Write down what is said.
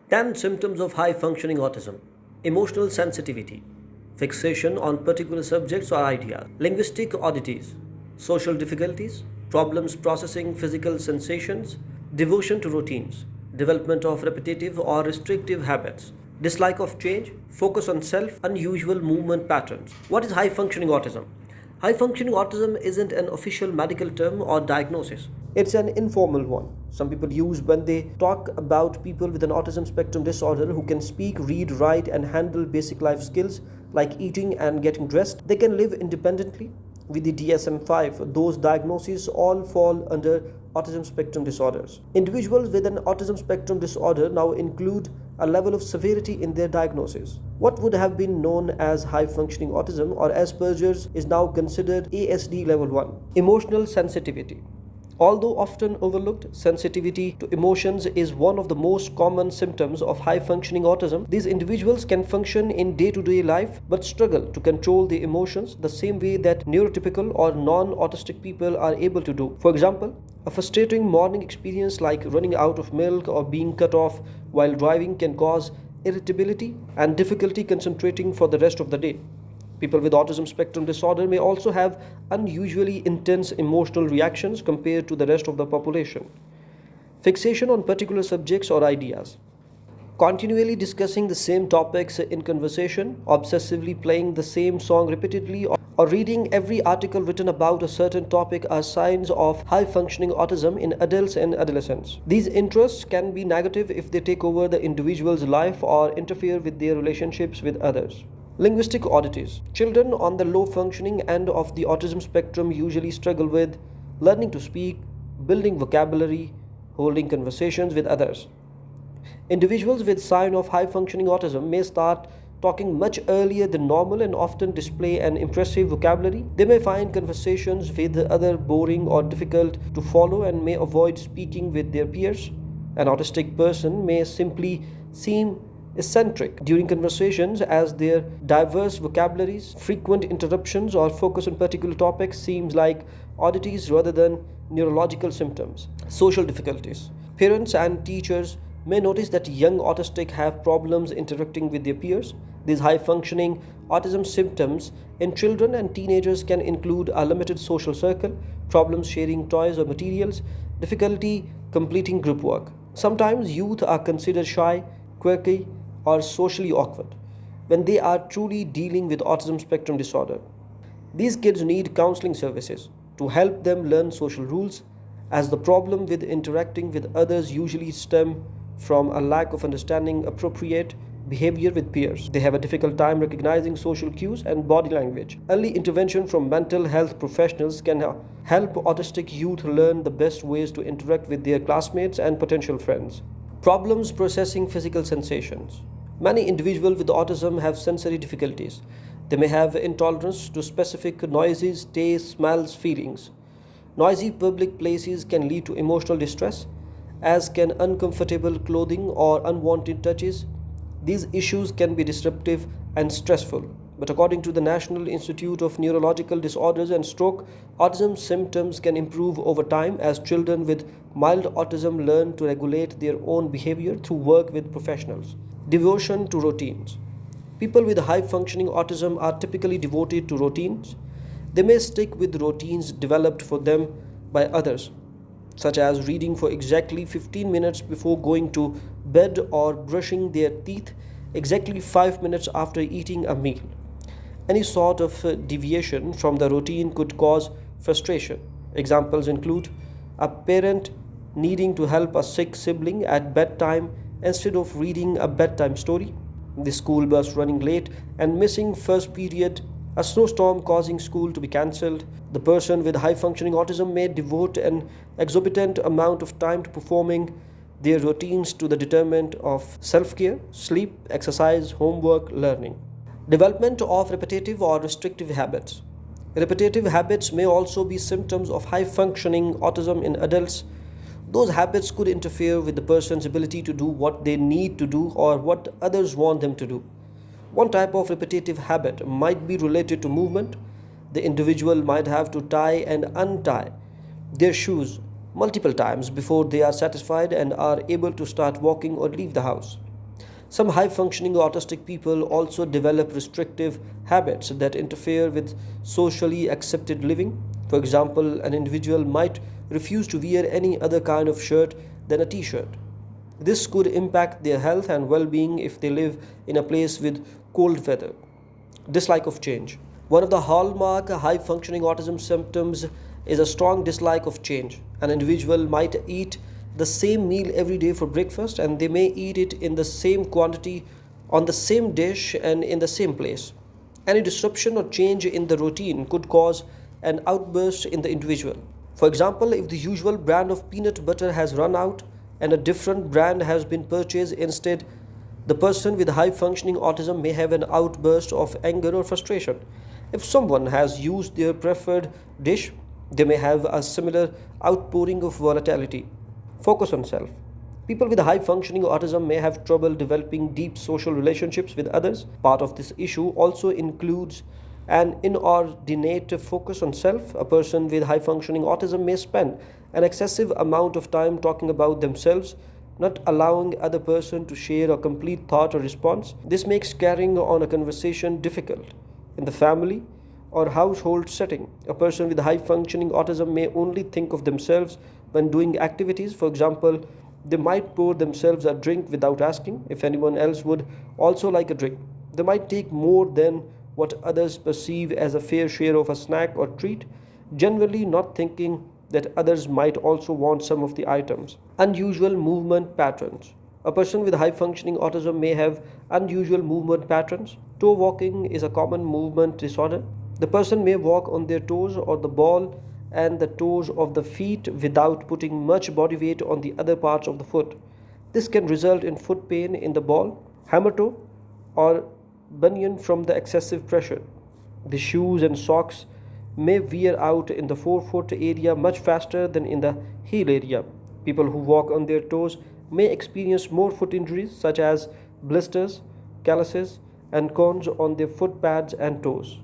10 symptoms of high functioning autism: emotional sensitivity, fixation on particular subjects or ideas, linguistic oddities, social difficulties, problems processing physical sensations, devotion to routines, development of repetitive or restrictive habits, dislike of change, focus on self, unusual movement patterns. What is high functioning autism? High functioning autism isn't an official medical term or diagnosis. It's an informal one. Some people use when they talk about people with an autism spectrum disorder who can speak, read, write, and handle basic life skills like eating and getting dressed. They can live independently with the DSM 5. Those diagnoses all fall under autism spectrum disorders. Individuals with an autism spectrum disorder now include a level of severity in their diagnosis. What would have been known as high functioning autism or Asperger's is now considered ASD Level 1. Emotional sensitivity. Although often overlooked, sensitivity to emotions is one of the most common symptoms of high functioning autism. These individuals can function in day to day life but struggle to control their emotions the same way that neurotypical or non autistic people are able to do. For example, a frustrating morning experience like running out of milk or being cut off while driving can cause irritability and difficulty concentrating for the rest of the day. People with autism spectrum disorder may also have unusually intense emotional reactions compared to the rest of the population. Fixation on particular subjects or ideas. Continually discussing the same topics in conversation, obsessively playing the same song repeatedly, or reading every article written about a certain topic are signs of high functioning autism in adults and adolescents. These interests can be negative if they take over the individual's life or interfere with their relationships with others. Linguistic oddities. Children on the low functioning end of the autism spectrum usually struggle with learning to speak, building vocabulary, holding conversations with others. Individuals with sign of high functioning autism may start talking much earlier than normal and often display an impressive vocabulary. They may find conversations with others boring or difficult to follow and may avoid speaking with their peers. An autistic person may simply seem eccentric during conversations as their diverse vocabularies, frequent interruptions, or focus on particular topics seems like oddities rather than neurological symptoms. Social difficulties. Parents and teachers may notice that young autistics have problems interacting with their peers. These high functioning autism symptoms in children and teenagers can include a limited social circle, problems sharing toys or materials, difficulty completing group work. Sometimes youth are considered shy, quirky, or socially awkward when they are truly dealing with autism spectrum disorder. These kids need counseling services to help them learn social rules, as the problem with interacting with others usually stem from a lack of understanding appropriate behavior with peers. They have a difficult time recognizing social cues and body language. Early intervention from mental health professionals can help autistic youth learn the best ways to interact with their classmates and potential friends. Problems processing physical sensations. Many individuals with autism have sensory difficulties. They may have intolerance to specific noises, tastes, smells, feelings. Noisy public places can lead to emotional distress, as can uncomfortable clothing or unwanted touches. These issues can be disruptive and stressful. But according to the National Institute of Neurological Disorders and Stroke, autism symptoms can improve over time as children with mild autism learn to regulate their own behavior through work with professionals. Devotion to routines. People with high functioning autism are typically devoted to routines. They may stick with routines developed for them by others, such as reading for exactly 15 minutes before going to bed or brushing their teeth exactly 5 minutes after eating a meal. Any sort of deviation from the routine could cause frustration. Examples include a parent needing to help a sick sibling at bedtime instead of reading a bedtime story, the school bus running late and missing first period, a snowstorm causing school to be cancelled. The person with high functioning autism may devote an exorbitant amount of time to performing their routines to the detriment of self-care, sleep, exercise, homework, learning. Development of repetitive or restrictive habits. Repetitive habits may also be symptoms of high functioning autism in adults. Those habits could interfere with the person's ability to do what they need to do or what others want them to do. One type of repetitive habit might be related to movement. The individual might have to tie and untie their shoes multiple times before they are satisfied and are able to start walking or leave the house. Some high functioning autistic people also develop restrictive habits that interfere with socially accepted living. For example, an individual might refuse to wear any other kind of shirt than a t shirt. This could impact their health and well being if they live in a place with cold weather. Dislike of change. One of the hallmark high functioning autism symptoms is a strong dislike of change. An individual might eat the same meal every day for breakfast and they may eat it in the same quantity on the same dish and in the same place. Any disruption or change in the routine could cause an outburst in the individual. For example, if the usual brand of peanut butter has run out and a different brand has been purchased instead, the person with high functioning autism may have an outburst of anger or frustration. If someone has used their preferred dish, they may have a similar outpouring of volatility. Focus on self. People with high functioning autism may have trouble developing deep social relationships with others. Part of this issue also includes an inordinate focus on self. A person with high functioning autism may spend an excessive amount of time talking about themselves, not allowing other person to share a complete thought or response. This makes carrying on a conversation difficult. In the family or household setting, a person with high functioning autism may only think of themselves when doing activities. For example, they might pour themselves a drink without asking if anyone else would also like a drink. They might take more than what others perceive as a fair share of a snack or treat, generally not thinking that others might also want some of the items. Unusual movement patterns. A person with high functioning autism may have unusual movement patterns. Toe walking is a common movement disorder. The person may walk on their toes or the ball and the toes of the feet without putting much body weight on the other parts of the foot. This can result in foot pain in the ball, hammer toe, or bunion from the excessive pressure. The shoes and socks may wear out in the forefoot area much faster than in the heel area. People who walk on their toes may experience more foot injuries such as blisters, calluses, and corns on their foot pads and toes.